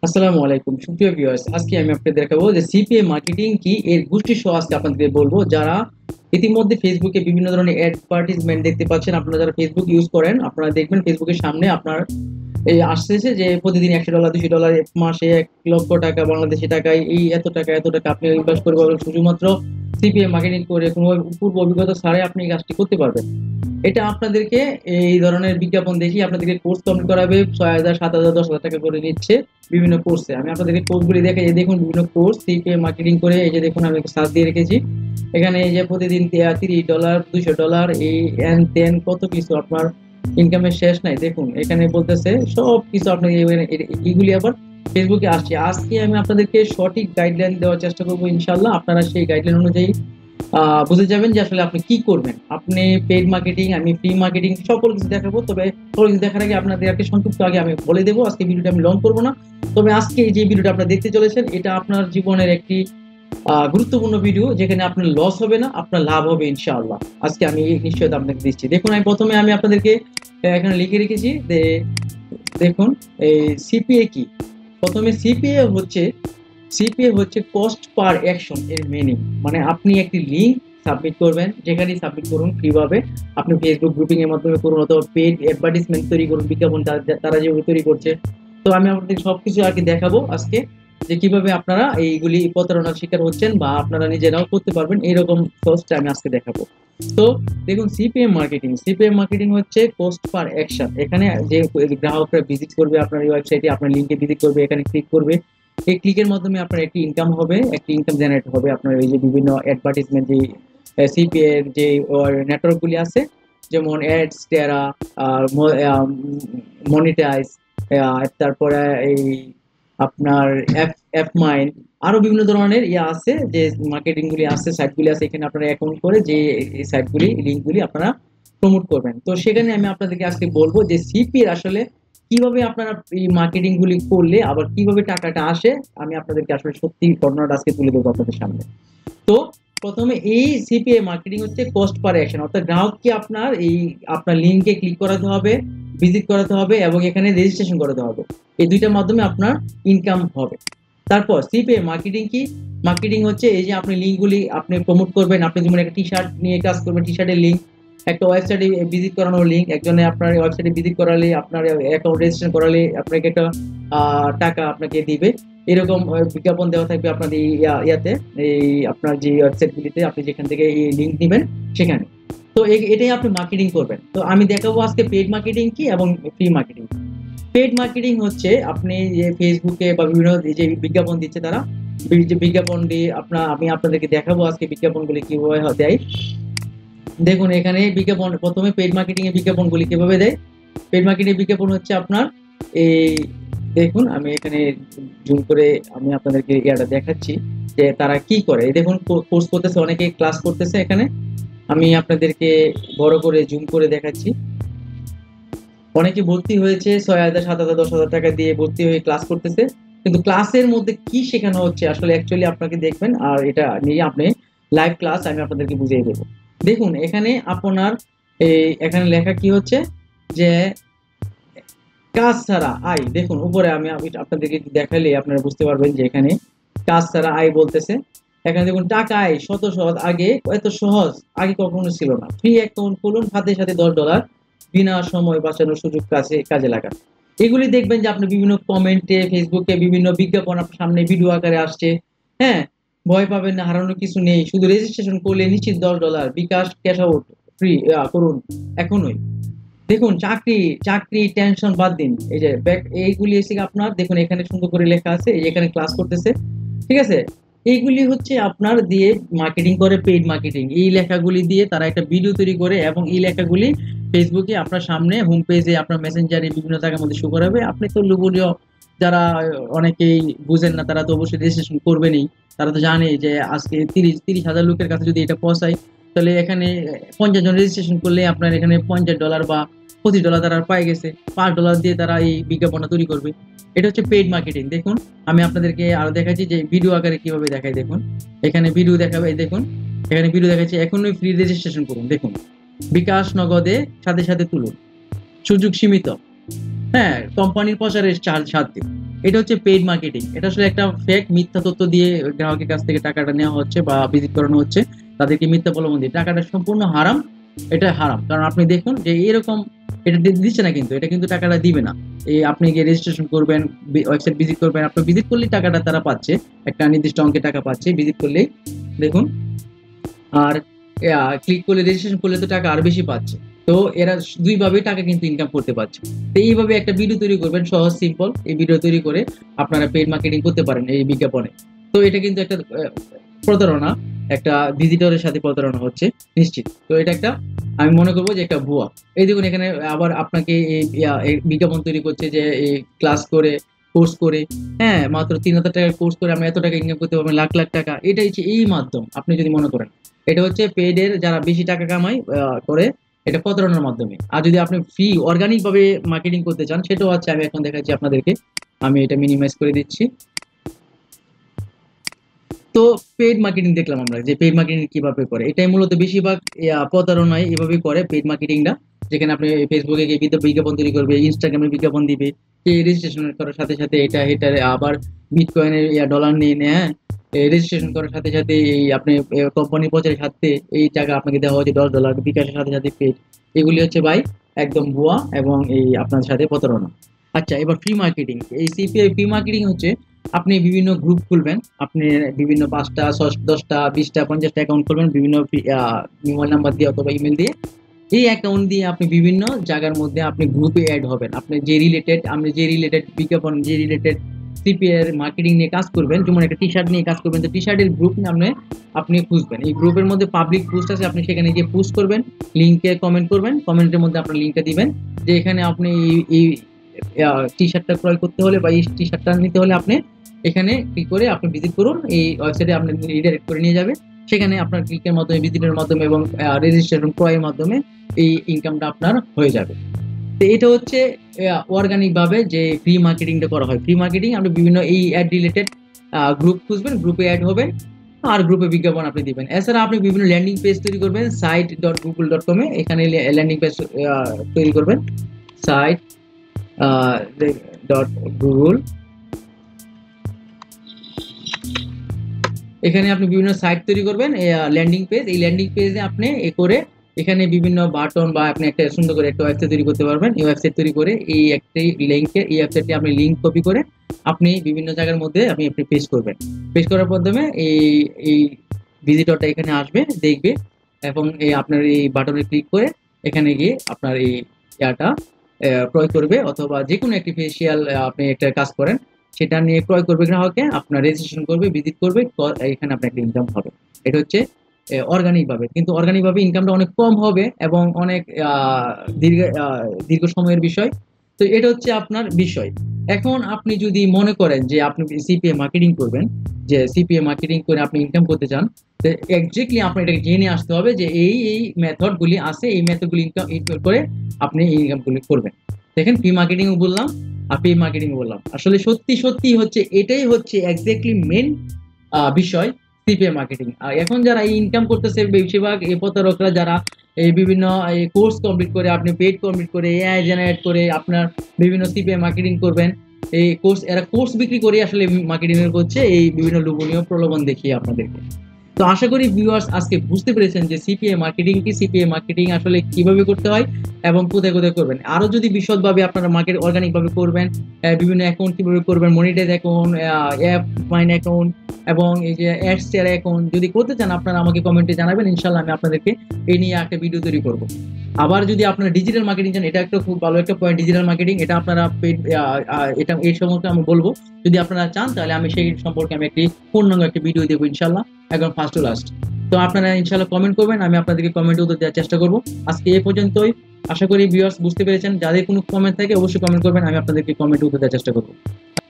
আসসালামু আলাইকুম সুপ্রিয় ভিউয়ার্স, আজকে আমি আপনাদের দেখাবো যে সিপিএ মার্কেটিং কি এর গোষ্ঠী সহ আজকে আপনাদের বলবো। যারা ইতিমধ্যে ফেসবুকে বিভিন্ন ধরনের অ্যাডভার্টাইজমেন্ট দেখতে পাচ্ছেন, আপনারা যারা ফেসবুক ইউজ করেন আপনারা দেখবেন ফেসবুকের সামনে আপনার এই আসতেছে যে প্রতিদিন $100 $200 মাসে 1 লক্ষ টাকা বাংলাদেশি টাকায় এই এত টাকা আপনি ইনভেস্ট করে পারবেন শুধুমাত্র সিপিএ মার্কেটিং করে কোনো পূর্ব অভিজ্ঞতা ছাড়াই আপনি এই কাজটি করতে পারবেন। এটা আপনাদেরকে এই ধরনের বিজ্ঞাপন দেখি আপনাদেরকে কোর্স কমপ্লিট করাবে 6,000 7,000 10,000 টাকা করে নিচ্ছে বিভিন্ন কোর্সে। আমি আপনাদেরকে কোর্সগুলি দেখে এই দেখুন বিভিন্ন কোর্স সিপিএ মার্কেটিং করে এই যে দেখুন আমি সার্চ দিয়ে রেখেছি। এখানে এই যে প্রতিদিন $30 $200 এই এন তেন কত কিছু আপনার ইনকামের শেষ নাই। দেখুন এখানে বলতেছে সব কিছু আপনি এইগুলি আবার ফেসবুকে আসছে। আজকে আমি আপনাদেরকে সঠিক গাইডলাইন দেওয়ার চেষ্টা করবো, ইনশাল্লাহ আপনারা সেই গাইডলাইন অনুযায়ী বুঝে যাবেন যে আসলে আপনি কি করবেন। আপনি পেইড মার্কেটিং, আমি ফ্রি মার্কেটিং সকল কিছু দেখাবো। তবে সকল কিছু দেখার আগে আপনাদেরকে সংক্ষিপ্ত আগে আমি বলে দেবো, আজকে ভিডিওটা আমি লং করবো না। তবে আজকে যে ভিডিওটা আপনারা দেখতে চলেছেন এটা আপনার জীবনের একটি গুরুত্বপূর্ণ ভিডিও, যেখানে আপনার লস হবে না, আপনার লাভ হবে ইনশাআল্লাহ। আজকে আমি এই নিশ্চয়তা আপনাকে দিচ্ছি। দেখুন আমি প্রথমে আমি আপনাদেরকে এখানে লিখে রেখেছি যে দেখুন এই সিপিএ কি। প্রথমে সিপিএ হচ্ছে কস্ট পার অ্যাকশন এর মিনিং। মানে আপনি একটি লিঙ্ক সাবমিট করবেন, যেখানে সাবমিট করুন ফ্রি ভাবে, আপনি ফেসবুক গ্রুপিং এর মাধ্যমে করুন অথবা পেড অ্যাডভার্টাইজমেন্ট তৈরি করুন, বিজ্ঞাপন তারা যেভাবে তৈরি করছে। তো আমি আপনাদের সবকিছু আর কি দেখাবো আজকে, যে কিভাবে আপনারা এইগুলি প্রতারণার শিকার হচ্ছেন বা আপনারা নিজেরাও করতে পারবেন এইরকম সোর্সটা আমি আজকে দেখাবো। তো দেখুন সিপিএম মার্কেটিং হচ্ছে কস্ট পার অ্যাকশন। এখানে যে গ্রাহকরা ভিজিট করবে আপনার এই ওয়েবসাইটে, আপনার লিঙ্কে ভিজিট করবে, এখানে ক্লিক করবে, এই ক্লিকের মাধ্যমে আপনার একটি ইনকাম হবে, একটি ইনকাম জেনারেট হবে। আপনার এই যে বিভিন্ন অ্যাডভার্টাইজমেন্ট যে সিপিএ এর যে নেটওয়ার্কগুলি আছে, যেমন অ্যাডস টেরা, মনিটাইজ, তারপরে এই আপনার এফ মাইন্ড, আরো বিভিন্ন ধরনের আছে যে মার্কেটিং গুলি আছে, সাইটগুলি আছে। এখানে আপনারা অ্যাকাউন্ট করে যে এই সাইটগুলি লিঙ্কগুলি আপনারা প্রমোট করবেন। তো সেখানে আমি আপনাদেরকে আজকে বলবো যে সিপি এর আসলে কিভাবে আপনারা এই মার্কেটিং গুলি করলে আবার কিভাবে টাকাটা আসে, আমি আপনাদেরকে আসলে সত্যি ঘটনাটা আজকে তুলে দেবো আপনাদের সামনে। তো প্রথমে এই সিপিএ মার্কেটিং হচ্ছে কস্ট পার অ্যাকশন, অর্থাৎ গ্রাহককে আপনার এই আপনার লিঙ্কে ক্লিক করাতে হবে, ভিজিট করাতে হবে এবং এখানে রেজিস্ট্রেশন করাতে হবে। এই দুইটার মাধ্যমে আপনার ইনকাম হবে। তারপর সিপিএ মার্কেটিং কি? মার্কেটিং হচ্ছে এই যে আপনি লিঙ্কগুলি আপনি প্রমোট করবেন। আপনি যেমন একটা টি শার্ট নিয়ে কাজ করবেন, টি শার্টের লিঙ্ক, একটা ওয়েবসাইটে ভিজিট করানোর লিঙ্ক, একজনে আপনার ওয়েবসাইটে ভিজিট করালে, আপনার অ্যাকাউন্ট রেজিস্ট্রেশন করালে আপনাকে একটা টাকা আপনাকে দিবে। এরকম বিজ্ঞাপন দেওয়া থাকবে আপনাদের ইয়াতে, এই আপনার যে ওয়েবসাইটগুলিতে আপনি যেখান থেকে এই লিঙ্ক নেবেন সেখানে। তো এটাই আপনি মার্কেটিং করবেন। তো আমি দেখাবো আজকে পেড মার্কেটিং কি এবং ফ্রি মার্কেটিং। পেড মার্কেটিং হচ্ছে আপনি যে ফেসবুকে বা বিভিন্ন যে বিজ্ঞাপন দিচ্ছে তারা, যে বিজ্ঞাপন দিয়ে আমি আপনাদেরকে দেখাবো আজকে বিজ্ঞাপনগুলি কিভাবে দেয়। দেখুন এখানে বিজ্ঞাপন, প্রথমে পেড মার্কেটিং এর বিজ্ঞাপনগুলি কিভাবে দেয়। পেড মার্কেটিং এর বিজ্ঞাপন হচ্ছে আপনার এই দেখুন আমি এখানে জুম করে আমি আপনাদেরকে ইয়াটা দেখাচ্ছি যে তারা কি করে। এই দেখুন কোর্স করতেছে, অনেকে ক্লাস করতেছে। এখানে আমি আপনাদেরকে বড় করে জুম করে দেখাচ্ছি। অনেকে ভর্তি হয়েছে 6,000 7,000 10,000 টাকা দিয়ে ভর্তি হয়ে ক্লাস করতেছে, কিন্তু ক্লাসের মধ্যে কি শেখানো হচ্ছে আসলে অ্যাকচুয়ালি আপনাকে দেখবেন, আর এটা নিয়ে আপনি লাইভ ক্লাস আমি আপনাদেরকে বুঝিয়ে দেবো। দেখুন এখানে আপনার এখানে লেখা কি হচ্ছে যে কাজ ছাড়া আয়। দেখুন উপরে আমি আপনাদেরকে দেখালে আপনারা বুঝতে পারবেন যে এখানে কাজ ছাড়া আয় বলতেছে। এখানে দেখুন টাকা আয় শত সহজ, আগে এত সহজ আগে কখনো ছিল না। ফ্রি অ্যাকাউন্ট খুলুন, সাথে সাথে $10 বিনা সময় বাঁচানোর সুযোগ কাজে লাগান। এগুলি দেখবেন যে আপনি বিভিন্ন কমেন্টে ফেসবুকে বিভিন্ন বিজ্ঞাপন আপনার সামনে ভিডিও আকারে আসছে। হ্যাঁ, ভয় পাবেন না, হারানোর কিছু নেই। শুধু রেজিস্ট্রেশন করলে নিশ্চিত $10 বিকাশ ক্যাশ আউট ফ্রি করুন এখনই। দেখুন চাকরি টেনশন বাদ দিন। এই যে এইগুলি এসে আপনার দেখুন এখানে সুন্দর করে লেখা আছে, এই এখানে ক্লাস করতেছে, ঠিক আছে। এইগুলি হচ্ছে আপনার দিয়ে মার্কেটিং করে, পেইড মার্কেটিং। এই লেখাগুলি দিয়ে তারা একটা ভিডিও তৈরি করে এবং এই লেখাগুলি ফেসবুকে আপনার সামনে হোম পেজে আপনার মেসেঞ্জারে বিভিন্ন জায়গার মধ্যে শো করাবে। আপনি তো লোভনীয়, যারা অনেকেই বুঝেন না তারা তো অবশ্যই রেজিস্ট্রেশন করবেনই। তারা তো জানে যে আজকে 30,000 লোকের কাছে যদি এটা পৌঁছায়, তাহলে এখানে 50 জন রেজিস্ট্রেশন করলে আপনার এখানে $50 বা $25 তারা পাই গেছে। $5 দিয়ে তারা এই বিজ্ঞাপনটা তৈরি করবে। এটা হচ্ছে পেইড মার্কেটিং। দেখুন আমি আপনাদেরকে আরো দেখাচ্ছি যে ভিডিও আকারে কিভাবে দেখায়। দেখুন এখানে ভিডিও দেখাবে, দেখুন এখানে ভিডিও দেখাচ্ছে, এখনই ফ্রি রেজিস্ট্রেশন করুন। দেখুন বিকাশ নগদে সাথে সাথে তুলুন, সুযোগ সীমিত। হ্যাঁ, কোম্পানির প্রচারের 7 দিন। এটা হচ্ছে পেইড মার্কেটিং। এটা আসলে একটা ফেক মিথ্যা তথ্য দিয়ে গ্রাহকের কাছ থেকে টাকাটা নেওয়া হচ্ছে বা ভিজিট করানো হচ্ছে, তাদেরকে মিথ্যা প্রলোভন দিয়ে। টাকাটা সম্পূর্ণ হারাম, এটা হারাম। কারণ আপনি দেখুন যে এরকম এটা দিচ্ছে না, কিন্তু এটা কিন্তু টাকাটা দিবে না। এই আপনি গিয়ে রেজিস্ট্রেশন করবেন, ওয়েবসাইট ভিজিট করবেন, আপনি ভিজিট করলেই টাকাটা তারা পাচ্ছে, একটা নির্দিষ্ট অঙ্কের টাকা পাচ্ছে ভিজিট করলেই, দেখুন। আর ক্লিক করলে, রেজিস্ট্রেশন করলে তো টাকা আরো বেশি পাচ্ছে। তো এরা দুই ভাবে টাকা কিন্তু ইনকাম করতে পারছে। তো এইভাবে একটা ভিডিও তৈরি করবেন, সহজ সিম্পল। এই ভিডিও তৈরি করে আপনারা পেইড মার্কেটিং করতে পারেন এই বিজ্ঞাপনে। তো এটা কিন্তু একটা প্রতারণা, একটা ভিজিটরের সাথে প্রতারণা হচ্ছে নিশ্চিত। তো এটা একটা, আমি মনে করবো যে একটা ভুয়া। এই দেখুন এখানে আবার আপনাকে এই বিজ্ঞাপন তৈরি করছে যে এই ক্লাস করে, কোর্স করে, হ্যাঁ মাত্র 3,000 টাকার কোর্স করে আমরা এত টাকা ইনকাম করতে পারবেন, লাখ লাখ টাকা। এটাই হচ্ছে এই মাধ্যম, আপনি যদি মনে করেন। এটা হচ্ছে পেডের যারা বেশি টাকা কামাই করে, এটা প্রতারণার মাধ্যমে। আর যদি আপনি ফ্রি অর্গানিক ভাবে মার্কেটিং করতে চান, সেটাও আছে, আমি এখন দেখাচ্ছি আপনাদেরকে। আমি এটা মিনিমাইজ করে দিচ্ছি। তো পেইড মার্কেটিং দেখলাম আমরা যে পেইড মার্কেটিং কিভাবে করে, এটাই মূলত বেশিরভাগ প্রতারণায় এভাবে করে পেইড মার্কেটিংটা। যেখানে আপনি ফেসবুকে গিয়ে বিজ্ঞাপন তৈরি করবে, ইনস্টাগ্রামে বিজ্ঞাপন দিবে, রেজিস্ট্রেশন করার সাথে সাথে এটা এটা আবার বিটকয়েনের ডলার নিয়ে নেয়, হ্যাঁ। রেজিস্ট্রেশন করার সাথে সাথে এই আপনি কোম্পানি প্রচারের সাথে এই টাকা আপনাকে দেওয়া হচ্ছে $10, বিকাশের সাথে সাথে পেড। এগুলি হচ্ছে ভাই একদম ভুয়া এবং এই আপনার সাথে প্রতারণা। আচ্ছা, এবার ফ্রি মার্কেটিং। এই সিপিআই ফ্রি মার্কেটিং হচ্ছে আপনি বিভিন্ন গ্রুপ খুলবেন, আপনি বিভিন্ন 5টা 10টা 20টা 50টা অ্যাকাউন্ট খুলবেন বিভিন্ন মোবাইল নাম্বার দিয়ে অথবা ইমেল দিয়ে। এই অ্যাকাউন্ট দিয়ে আপনি বিভিন্ন জায়গার মধ্যে আপনি গ্রুপে অ্যাড হবেন। আপনি যে রিলেটেড বিজ্ঞাপন, যে রিলেটেড সিপিআর মার্কেটিং নিয়ে কাজ করবেন, যেমন একটা টি শার্ট নিয়ে কাজ করবেন, তো টি শার্টের গ্রুপ নামে আপনি খুঁজবেন। এই গ্রুপের মধ্যে পাবলিক পোস্ট আছে, আপনি সেখানে গিয়ে পোস্ট করবেন, লিঙ্কে কমেন্ট করবেন, কমেন্টের মধ্যে আপনার লিঙ্কটা দিবেন যে এখানে আপনি এই টি শার্টটা ক্রয় করতে হলে বা এই টি শার্টটা নিতে হলে আপনি এখানে ক্লিক করে আপনি ভিজিট করুন। এই ওয়েবসাইটে আপনি রিডাইরেক্ট করে নিয়ে যাবে। সেখানে আপনার ক্লিকের মাধ্যমে, ভিজিটের মাধ্যমে এবং রেজিস্ট্রেশন ক্রয়ের মাধ্যমে এই ইনকামটা আপনার হয়ে যাবে। তো এটা হচ্ছে অর্গানিক ভাবে যে ফ্রি মার্কেটিংটা করা হয়। ফ্রি মার্কেটিং আপনি বিভিন্ন এই অ্যাড রিলেটেড গ্রুপ খুঁজবেন, গ্রুপে অ্যাড হবেন, আর গ্রুপে বিজ্ঞাপন আপনি দিবেন। এছাড়া আপনি বিভিন্ন ল্যান্ডিং পেজ তৈরি করবেন site.google.com এ, এখানে ল্যান্ডিং পেজ তৈরি করবেন site.google। এখানে আপনি বিভিন্ন সাইট তৈরি করবেন, ল্যান্ডিং পেজ। এই ল্যান্ডিং পেজে আপনি এ করে এখানে বিভিন্ন বাটন বা আপনি একটা সুন্দর করে একটা ওয়েবসাইট তৈরি করতে পারবেন। এই ওয়েবসাইট তৈরি করে এই একটি লিঙ্কে, এই ওয়েবসাইটে আপনি লিঙ্ক কপি করে আপনি বিভিন্ন জায়গার মধ্যে আপনি পেস্ট করবেন। পেস্ট করার মাধ্যমে এই এই ভিজিটরটা এখানে আসবে, দেখবে, এবং এই আপনার এই বাটনে ক্লিক করে এখানে গিয়ে আপনার এই ইয়াটা ক্রয় করবে, অথবা যে কোনো একটি ফেসিয়াল আপনি একটা কাজ করেন সেটা নিয়ে ক্রয় করবে গ্রাহকে, আপনার রেজিস্ট্রেশন করবে, ভিজিট করবে, এখানে আপনার একটা ইনকাম হবে। এটা হচ্ছে অর্গানিক ভাবে। কিন্তু অর্গানিক ভাবে ইনকামটা অনেক কম হবে এবং অনেক দীর্ঘ সময়ের বিষয়। তো এটা হচ্ছে আপনার বিষয়। এখন আপনি যদি মনে করেন যে আপনি সিপিএ মার্কেটিং করবেন, যে সিপিএ মার্কেটিং করে আপনি ইনকাম করতে চান, তো এক্স্যাক্টলি আপনি এটাকে জেনে আসতে হবে যে এই এই মেথড গুলি আছে, এই মেথড গুলি ইনকাম করে আপনি ইনকাম গুলি করবেন। দেখেন, ফ্রি মার্কেটিং বললাম আর পেইড মার্কেটিং বললাম, আসলে সত্যি সত্যি হচ্ছে এটাই হচ্ছে এক্স্যাক্টলি মেন বিষয় সিপিএ মার্কেটিং। আর এখন যারা এই ইনকাম করতেছে বেশিরভাগ এই প্রতারকরা, যারা এই বিভিন্ন কোর্স কমপ্লিট করে, আপনি পেড কমপ্লিট করে, এআই জেনারেট করে আপনার বিভিন্ন সিপিএ মার্কেটিং করবেন। এই কোর্স, এরা কোর্স বিক্রি করে আসলে মার্কেটিং করছে এই বিভিন্ন লোভনীয় প্রলোভন দেখিয়ে আপনাদেরকে। তো আশা করি ভিউয়ার্স আজকে বুঝতে পেরেছেন যে সিপিএ মার্কেটিং কি, সিপিএ মার্কেটিং আসলে কিভাবে করতে হয় এবং কোথায় কোথায় করবেন। আরো যদি বিশদভাবে আপনারা মার্কেট অর্গানিক ভাবে করবেন, বিভিন্ন অ্যাকাউন্ট কিভাবে করবেন, monetize account, app mine account এবং এই যে অ্যাডস শেয়ার অ্যাকাউন্ট যদি করতে চান, আপনারা আমাকে কমেন্টে জানাবেন, ইনশাআল্লাহ আমি আপনাদেরকে এই নিয়ে একটা ভিডিও তৈরি করব। আবার যদি আপনারা ডিজিটাল মার্কেটিং চান, এটা একটা খুব ভালো একটা পয়েন্ট, ডিজিটাল মার্কেটিং। এটা আপনারা এটা এই সম্পর্কে আমি বলবো। যদি আপনারা চান তাহলে আমি সেই সম্পর্কে আমি একটি পূর্ণাঙ্গ একটা ভিডিও দেবো ইনশাআল্লাহ, একদম ফার্স্ট টু লাস্ট। তো আপনারা ইনশাআল্লাহ কমেন্ট করবেন, আমি আপনাদেরকে কমেন্টে উত্তর দেওয়ার চেষ্টা করব। আজকে এই পর্যন্তই। আশা করি ভিউয়ার্স বুঝতে পেরেছেন। যাদের কোনো কমেন্ট থাকে অবশ্যই কমেন্ট করবেন, আমি আপনাদেরকে কমেন্টে উত্তর দেওয়ার চেষ্টা করব।